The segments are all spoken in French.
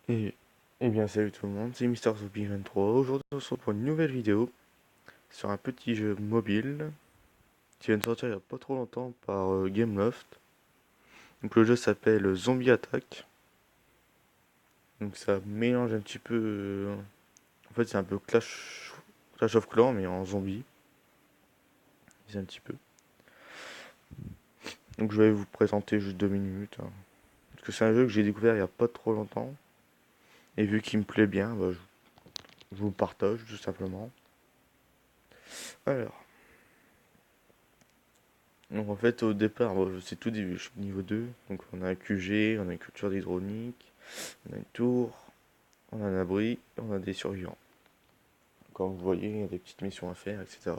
Et, eh bien salut tout le monde, c'est Mister Zombie 23. Aujourd'hui on se retrouve pour une nouvelle vidéo sur un petit jeu mobile qui vient de sortir il n'y a pas trop longtemps par Gameloft. Donc le jeu s'appelle Zombie Attack. Donc ça mélange un petit peu... en fait c'est un peu Clash of Clans mais en zombie. C'est un petit peu. Donc je vais vous présenter juste 2 minutes, hein. Parce que c'est un jeu que j'ai découvert il n'y a pas trop longtemps. Et vu qu'il me plaît bien, bah, je vous le partage tout simplement. Alors, donc en fait au départ, bon, c'est tout début, je suis niveau 2. Donc on a un QG, on a une culture d'hydraulique, on a une tour, on a un abri, on a des survivants. Comme vous voyez, il y a des petites missions à faire, etc.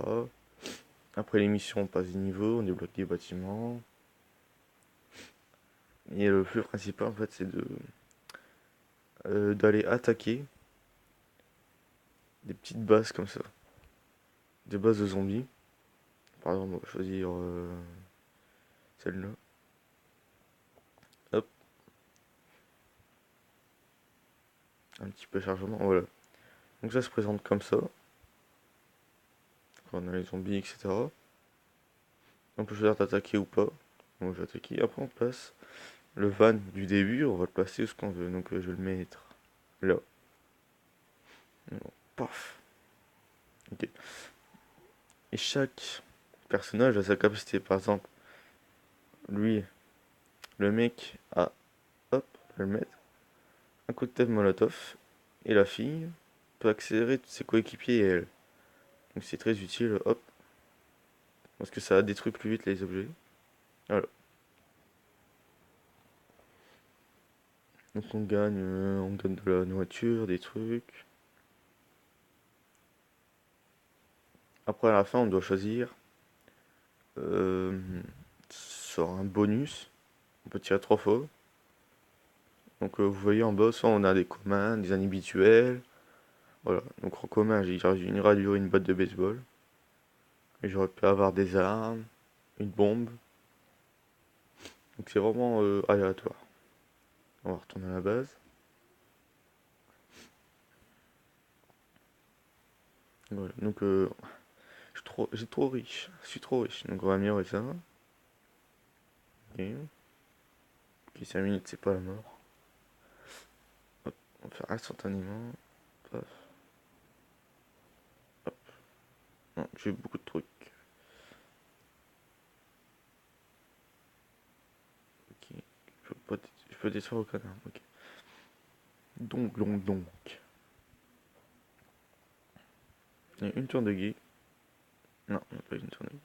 Après les missions, on passe des niveaux, on débloque des bâtiments. Et le plus principal en fait c'est de d'aller attaquer des petites bases comme ça. Des bases de zombies. Par exemple, on va choisir celle-là. Hop, un petit peu de chargement, voilà. Donc ça se présente comme ça. On a les zombies, etc. On peut choisir d'attaquer ou pas. Donc je vais attaquer. Après on place le van du début, on va le placer où ce qu'on veut. Donc je vais le mettre là. Paf. Ok. Et chaque personnage a sa capacité. Par exemple, lui, le mec a, hop, je vais le mettre, un cocktail molotov. Et la fille peut accélérer tous ses coéquipiers et elle. Donc c'est très utile, hop. Parce que ça détruit plus vite les objets. Voilà. Donc on gagne de la nourriture, des trucs. Après à la fin on doit choisir euh, sur un bonus. On peut tirer 3 fois. Donc vous voyez en bas, soit on a des communs, des inhabituels. Voilà. Donc en commun, j'ai une radio et une batte de baseball. Et j'aurais pu avoir des armes, une bombe. Donc c'est vraiment aléatoire. On va retourner à la base. Voilà. Donc j'ai trop riche. Je suis trop riche. Donc on va améliorer ça. Ok. Ok, 5 minutes, c'est pas la mort. Hop. On va faire instantanément. Paf. Hop. Non, j'ai beaucoup de trucs. Ok. Je peux détruire au canard. Ok. Donc. Il y a une tour de guet. Non, il n'y a pas une tour de guet.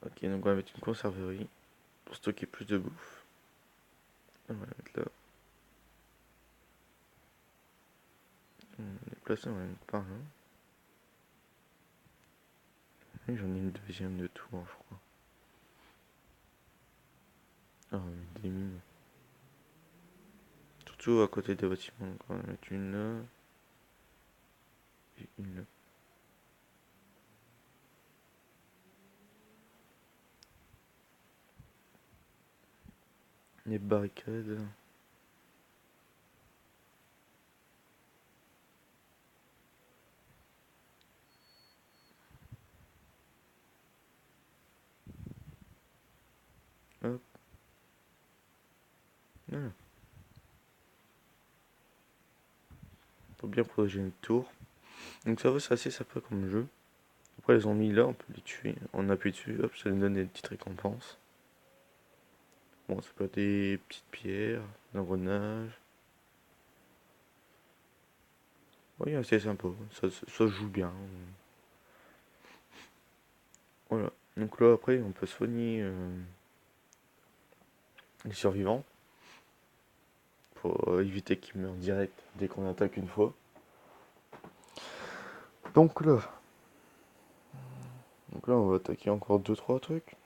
Ok, donc on va mettre une conserverie pour stocker plus de bouffe. On va la mettre là. On va les placer, on va la mettre par là. Et j'en ai une deuxième de tout, hein, je crois. Ah, on va mettre des mines. Surtout à côté des bâtiments. Donc on va mettre une là. Et une là. Les barricades. Hop. Voilà. Pour bien protéger une tour. Donc ça va, c'est assez sympa comme jeu. Après les zombies là, on peut les tuer. On appuie dessus, hop, ça nous donne des petites récompenses. Bon, ça peut être des petites pierres, un engrenage. Oui, c'est sympa. Ça se joue bien. Voilà. Donc là, après, on peut soigner les survivants pour éviter qu'ils meurent direct dès qu'on attaque une fois. Donc là, on va attaquer encore deux trois trucs.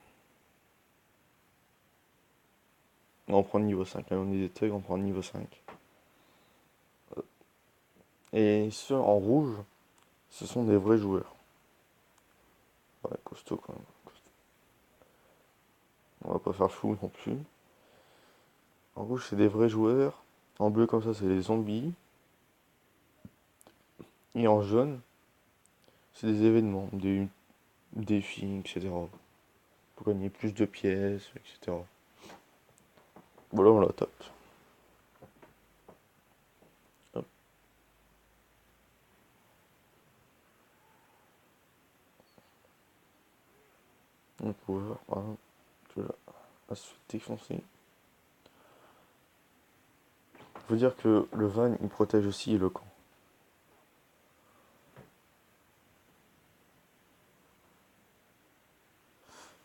On prend le niveau 5. Là, on est des thugs, on prend le niveau 5. Et ceux en rouge, ce sont des vrais joueurs. Ouais, costaud quand même. On va pas faire fou non plus. En rouge, c'est des vrais joueurs. En bleu, comme ça, c'est les zombies. Et en jaune, c'est des événements, des défis, etc. Pour gagner plus de pièces, etc. Voilà, on la tape. Hop, un coureur, voilà. Tu vois, à se défoncer. Faut dire que le van, il protège aussi le camp.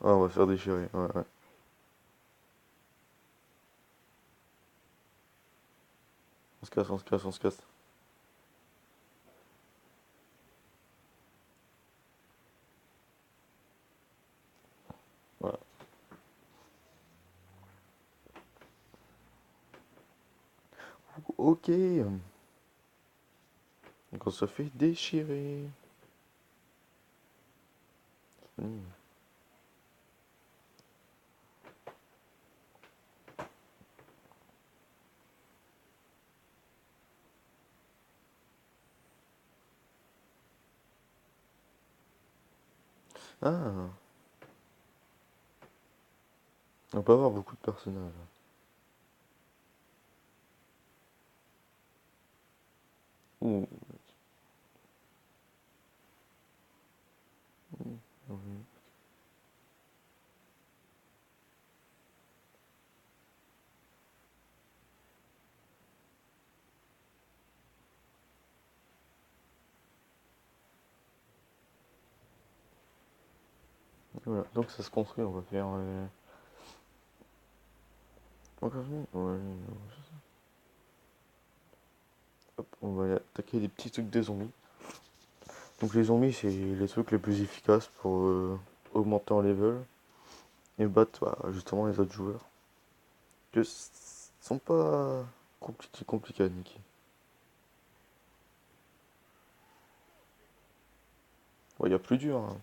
Ah, on va se faire déchirer, ouais, ouais. On se casse, on se casse, on se casse. Voilà. Ok. Donc on se fait déchirer. Hmm. Ah, on peut avoir beaucoup de personnages. Ouh, oui. Voilà. Donc ça se construit, on va faire. Encore une ouais. Hop, on va attaquer des petits trucs des zombies. Donc les zombies, c'est les trucs les plus efficaces pour augmenter en level et battre bah, justement les autres joueurs. Que sont pas compliqués à niquer. Il y a plus dur, hein.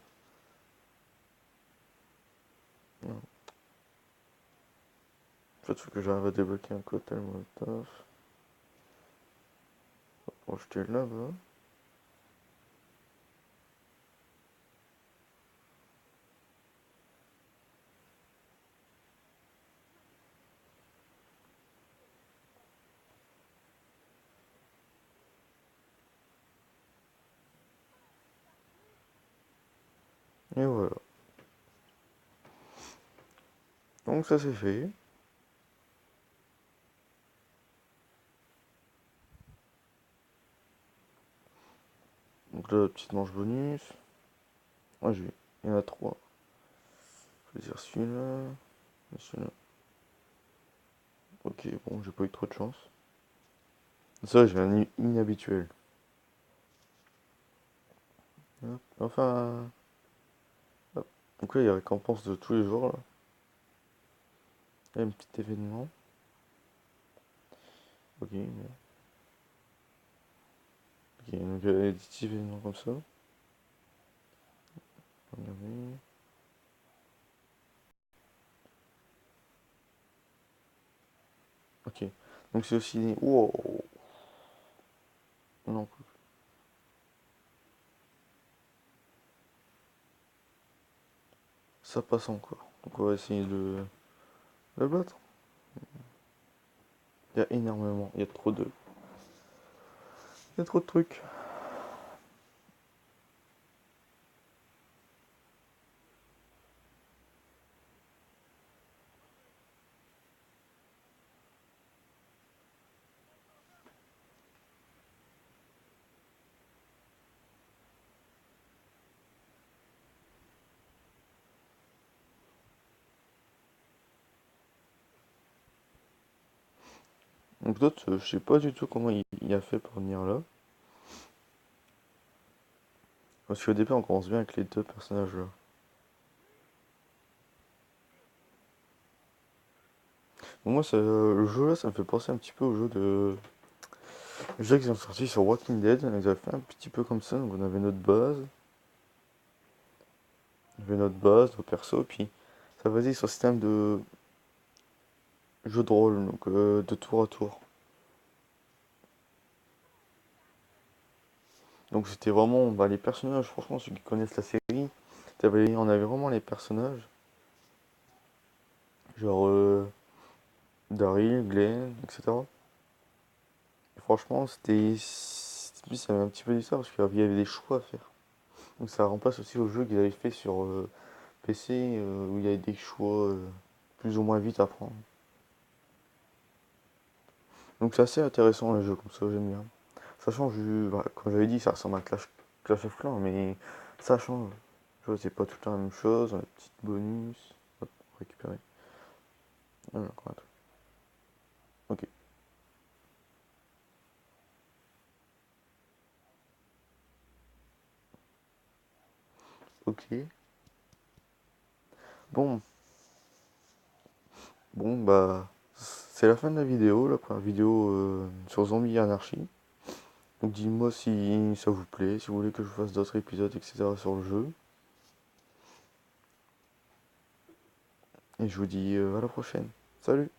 Non. En fait, il faut que j'arrive à débloquer un cocktail molotov. Pour jeter là-bas. Et voilà. Donc ça c'est fait. Donc là, petite manche bonus. Ah, j'ai. Il y en a trois. Je vais dire celui-là. Et celui-là. Ok, bon, j'ai pas eu trop de chance. Ça, j'ai un inhabituel. Hop. Enfin. Hop. Donc là, il y a récompense de tous les jours, là. Il y a un petit événement. Ok, bon. Ok, donc il y a des petits événements comme ça. Regardez. Ok. Donc c'est aussi. Wow. Non, ça passe encore. Donc on va essayer de le battre. Il y a énormément. Il y a trop de. Il y a trop de trucs. Donc d'autres, je sais pas du tout comment il a fait pour venir là. Parce qu'au départ, on commence bien avec les deux personnages là. Bon, moi, le jeu là, ça me fait penser un petit peu au jeu de. Le jeu qu'ils ont sorti sur Walking Dead. Ils avaient fait un petit peu comme ça. Donc on avait notre base. On avait notre base, nos persos. Puis ça basait sur le système de. jeu de rôle, donc de tour à tour. Donc c'était vraiment bah, les personnages, franchement, ceux qui connaissent la série, on avait vraiment les personnages, genre Daryl, Glenn, etc. Et franchement, ça m'a un petit peu dit ça parce qu'il y avait des choix à faire. Donc ça remplace aussi au jeu qu'ils avaient fait sur PC où il y avait des choix plus ou moins vite à prendre. Donc c'est assez intéressant le jeu comme ça, j'aime bien. Ça change bah, comme j'avais dit, ça ressemble à Clash of Clans, mais ça change. Tu vois, c'est pas tout le temps la même chose, on a des petits bonus. Hop, récupérer. Ah, encore un truc. Ok. Ok. Bon, bon bah c'est la fin de la vidéo, la première vidéo sur Zombie Anarchy. Donc dis-moi si ça vous plaît, si vous voulez que je fasse d'autres épisodes, etc. sur le jeu. Et je vous dis à la prochaine. Salut!